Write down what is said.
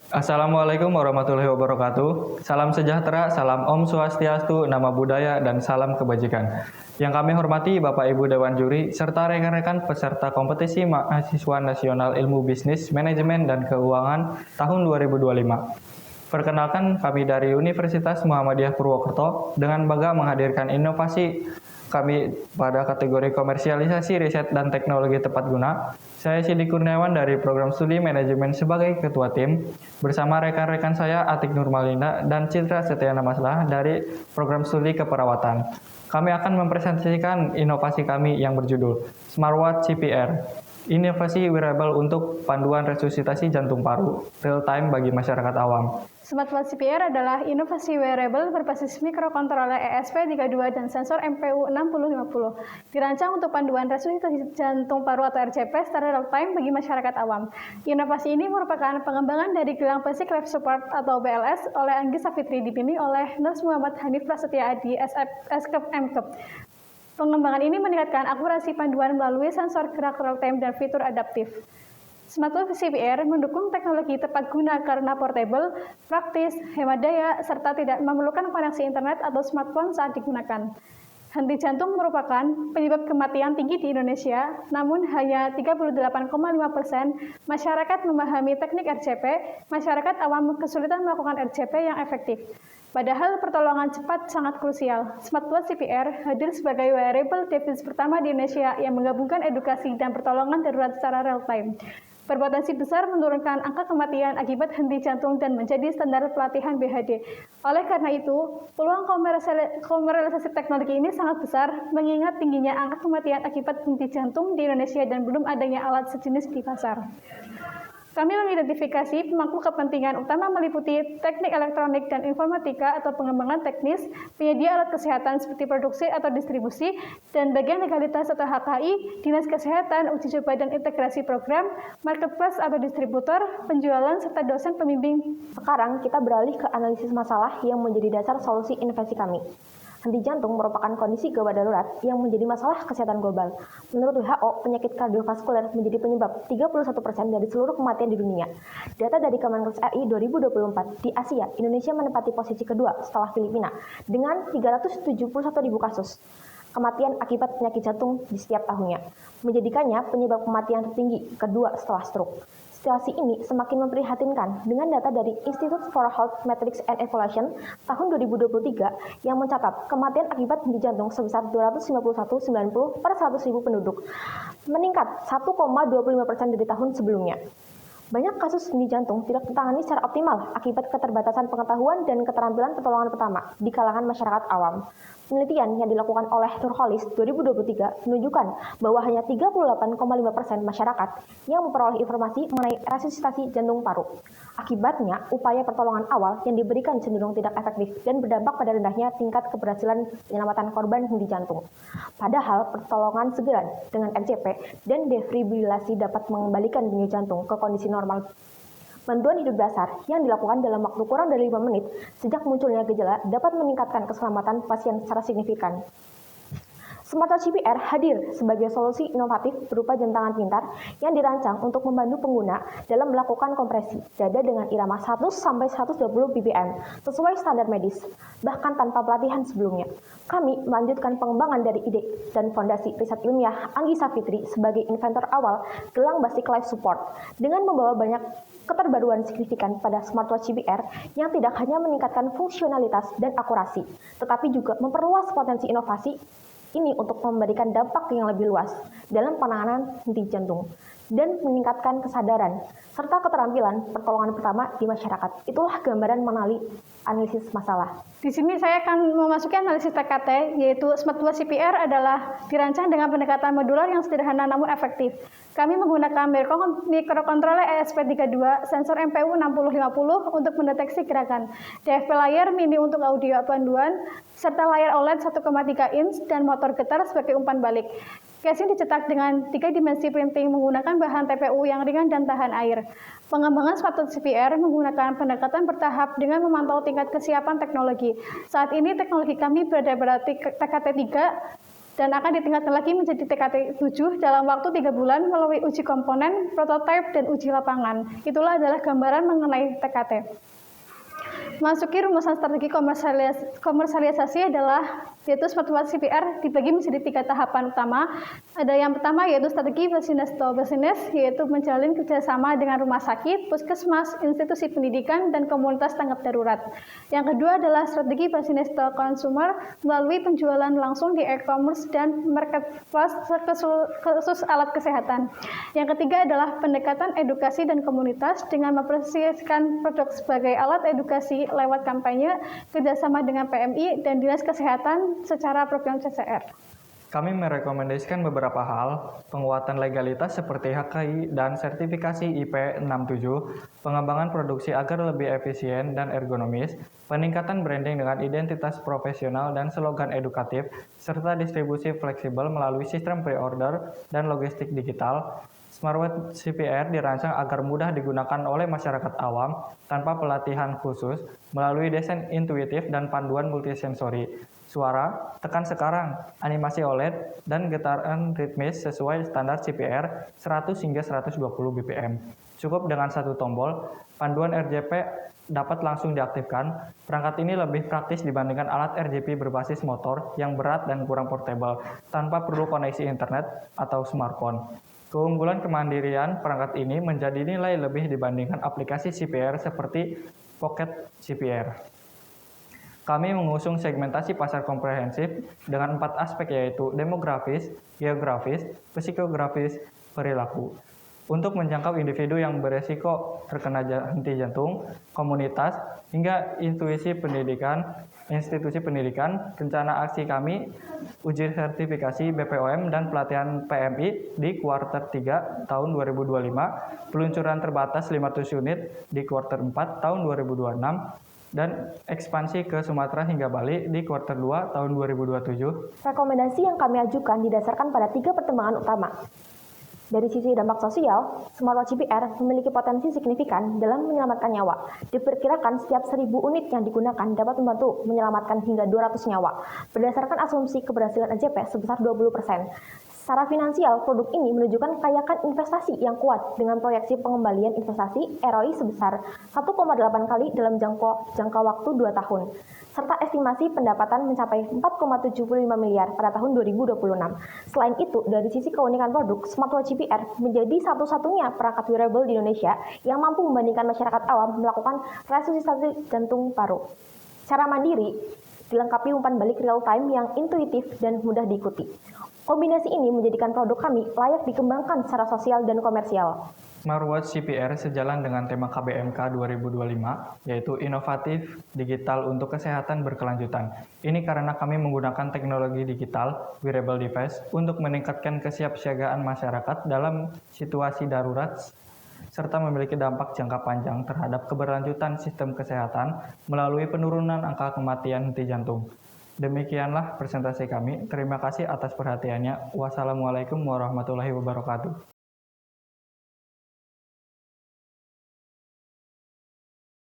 Assalamualaikum warahmatullahi wabarakatuh. Salam sejahtera, salam Om Swastiastu, Nama Budaya, dan salam kebajikan. Yang kami hormati Bapak Ibu Dewan Juri, serta rekan-rekan peserta kompetisi mahasiswa nasional ilmu bisnis, manajemen, dan keuangan tahun 2025. Perkenalkan, kami dari Universitas Muhammadiyah Purwokerto dengan bangga menghadirkan inovasi kami pada kategori komersialisasi riset dan teknologi tepat guna. Saya Sidik Kurniawan dari program studi manajemen sebagai ketua tim, bersama rekan-rekan saya Atik Nurmalinda dan Citra Setiana Maslah dari program studi keperawatan. Kami akan mempresentasikan inovasi kami yang berjudul Smartwatch CPR, inovasi wearable untuk panduan resusitasi jantung paru, real time bagi masyarakat awam. Smartwatch CPR adalah inovasi wearable berbasis mikrokontroler ESP32 dan sensor MPU 6050. Dirancang untuk panduan resusitasi jantung paru atau RJP secara real time bagi masyarakat awam. Inovasi ini merupakan pengembangan dari gelang Basic Life Support atau BLS oleh Anggi Safitri, dibimbing oleh Nurse Muhammad Hanif Prasetya Adi, SKEP MKEP. Pengembangan ini meningkatkan akurasi panduan melalui sensor gerak real time dan fitur adaptif. Smartwatch CPR mendukung teknologi tepat guna karena portable, praktis, hemat daya, serta tidak memerlukan koneksi internet atau smartphone saat digunakan. Henti jantung merupakan penyebab kematian tinggi di Indonesia, namun hanya 38,5% masyarakat memahami teknik RJP, masyarakat awam kesulitan melakukan RJP yang efektif. Padahal pertolongan cepat sangat krusial. Smartwatch CPR hadir sebagai wearable device pertama di Indonesia yang menggabungkan edukasi dan pertolongan darurat secara real time. Berpotensi besar menurunkan angka kematian akibat henti jantung dan menjadi standar pelatihan BHD. Oleh karena itu, peluang komersialisasi teknologi ini sangat besar, mengingat tingginya angka kematian akibat henti jantung di Indonesia dan belum adanya alat sejenis di pasar. Kami mengidentifikasi pemangku kepentingan utama meliputi teknik elektronik dan informatika atau pengembangan teknis, penyedia alat kesehatan seperti produksi atau distribusi, dan bagian legalitas atau HKI, dinas kesehatan, uji coba dan integrasi program, marketplace atau distributor, penjualan, serta dosen pembimbing. Sekarang kita beralih ke analisis masalah yang menjadi dasar solusi inovasi kami. Henti jantung merupakan kondisi gawat darurat yang menjadi masalah kesehatan global. Menurut WHO, penyakit kardiovaskuler menjadi penyebab 31% dari seluruh kematian di dunia. Data dari Kemenkes RI 2024, di Asia, Indonesia menempati posisi kedua setelah Filipina dengan 371.000 kasus kematian akibat penyakit jantung di setiap tahunnya, menjadikannya penyebab kematian tertinggi kedua setelah stroke. Situasi ini semakin memprihatinkan dengan data dari Institute for Health Metrics and Evaluation tahun 2023 yang mencatat kematian akibat henti jantung sebesar 251,90 per 100.000 penduduk, meningkat 1,25% dari tahun sebelumnya. Banyak kasus henti jantung tidak ditangani secara optimal akibat keterbatasan pengetahuan dan keterampilan pertolongan pertama di kalangan masyarakat awam. Penelitian yang dilakukan oleh Nurholis 2023 menunjukkan bahwa hanya 38,5% masyarakat yang memperoleh informasi mengenai resusitasi jantung paru. Akibatnya, upaya pertolongan awal yang diberikan cenderung tidak efektif dan berdampak pada rendahnya tingkat keberhasilan penyelamatan korban henti jantung. Padahal, pertolongan segera dengan RJP dan defibrilasi dapat mengembalikan denyut jantung ke kondisi normal. Bantuan hidup dasar yang dilakukan dalam waktu kurang dari 5 menit sejak munculnya gejala dapat meningkatkan keselamatan pasien secara signifikan. Smartwatch CPR hadir sebagai solusi inovatif berupa jam tangan pintar yang dirancang untuk membantu pengguna dalam melakukan kompresi dada dengan irama 100-120 BPM sesuai standar medis, bahkan tanpa pelatihan sebelumnya. Kami melanjutkan pengembangan dari ide dan fondasi riset ilmiah Anggi Safitri sebagai inventor awal gelang Basic Life Support dengan membawa banyak keterbaruan signifikan pada smartwatch CPR yang tidak hanya meningkatkan fungsionalitas dan akurasi, tetapi juga memperluas potensi inovasi ini untuk memberikan dampak yang lebih luas dalam penanganan henti jantung dan meningkatkan kesadaran serta keterampilan pertolongan pertama di masyarakat. Itulah gambaran mengenai analisis masalah. Di sini saya akan memasuki analisis TKT, yaitu smartwatch CPR adalah dirancang dengan pendekatan modular yang sederhana namun efektif. Kami menggunakan mikrokontroler ESP32, sensor MPU 6050 untuk mendeteksi gerakan, DFP layar mini untuk audio panduan, serta layar OLED 1,3 inch dan motor getar sebagai umpan balik. Casing dicetak dengan 3 dimensi printing menggunakan bahan TPU yang ringan dan tahan air. Pengembangan smartwatch CPR menggunakan pendekatan bertahap dengan memantau tingkat kesiapan teknologi. Saat ini teknologi kami berada pada TKT 3 dan akan ditingkatkan lagi menjadi TKT 7 dalam waktu 3 bulan melalui uji komponen, prototipe, dan uji lapangan. Itulah adalah gambaran mengenai TKT. Masuki rumusan strategi komersialisasi adalah yaitu smartwatch CPR dibagi menjadi 3 tahapan utama. Ada yang pertama yaitu strategi business to business, yaitu menjalin kerjasama dengan rumah sakit, puskesmas, institusi pendidikan, dan komunitas tanggap darurat. Yang kedua adalah strategi business to consumer melalui penjualan langsung di e-commerce dan marketplace khusus alat kesehatan. Yang ketiga adalah pendekatan edukasi dan komunitas dengan memposisikan produk sebagai alat edukasi lewat kampanye, kerjasama dengan PMI dan Dinas Kesehatan secara program CSR. Kami merekomendasikan beberapa hal, penguatan legalitas seperti HKI dan sertifikasi IP67, pengembangan produksi agar lebih efisien dan ergonomis, peningkatan branding dengan identitas profesional dan slogan edukatif, serta distribusi fleksibel melalui sistem pre-order dan logistik digital. Smartwatch CPR dirancang agar mudah digunakan oleh masyarakat awam tanpa pelatihan khusus melalui desain intuitif dan panduan multisensori. Suara, tekan sekarang, animasi OLED, dan getaran ritmis sesuai standar CPR 100 hingga 120 bpm. Cukup dengan satu tombol, panduan RJP dapat langsung diaktifkan. Perangkat ini lebih praktis dibandingkan alat RJP berbasis motor yang berat dan kurang portable, tanpa perlu koneksi internet atau smartphone. Keunggulan kemandirian perangkat ini menjadi nilai lebih dibandingkan aplikasi CPR seperti Pocket CPR. Kami mengusung segmentasi pasar komprehensif dengan 4 aspek yaitu demografis, geografis, psikografis, perilaku. Untuk menjangkau individu yang beresiko terkena henti jantung, komunitas, hingga institusi pendidikan, rencana aksi kami, uji sertifikasi BPOM dan pelatihan PMI di kuartal 3 tahun 2025, peluncuran terbatas 500 unit di kuartal 4 tahun 2026, dan ekspansi ke Sumatera hingga Bali di kuartal 2 tahun 2027. Rekomendasi yang kami ajukan didasarkan pada 3 pertimbangan utama. Dari sisi dampak sosial, smartwatch CPR memiliki potensi signifikan dalam menyelamatkan nyawa. Diperkirakan setiap 1000 unit yang digunakan dapat membantu menyelamatkan hingga 200 nyawa, berdasarkan asumsi keberhasilan RJP sebesar 20%. Secara finansial, produk ini menunjukkan kayakan investasi yang kuat dengan proyeksi pengembalian investasi ROI sebesar 1,8 kali dalam jangka waktu 2 tahun. Serta estimasi pendapatan mencapai 4,75 miliar pada tahun 2026. Selain itu, dari sisi keunikan produk, smartwatch CPR menjadi satu-satunya perangkat wearable di Indonesia yang mampu membandingkan masyarakat awam melakukan resusitasi jantung paru. Secara mandiri, dilengkapi umpan balik real time yang intuitif dan mudah diikuti. Kombinasi ini menjadikan produk kami layak dikembangkan secara sosial dan komersial. Smartwatch CPR sejalan dengan tema KBMK 2025, yaitu inovatif digital untuk kesehatan berkelanjutan. Ini karena kami menggunakan teknologi digital, wearable device, untuk meningkatkan kesiapsiagaan masyarakat dalam situasi darurat, serta memiliki dampak jangka panjang terhadap keberlanjutan sistem kesehatan melalui penurunan angka kematian henti jantung. Demikianlah presentasi kami. Terima kasih atas perhatiannya. Wassalamualaikum warahmatullahi wabarakatuh.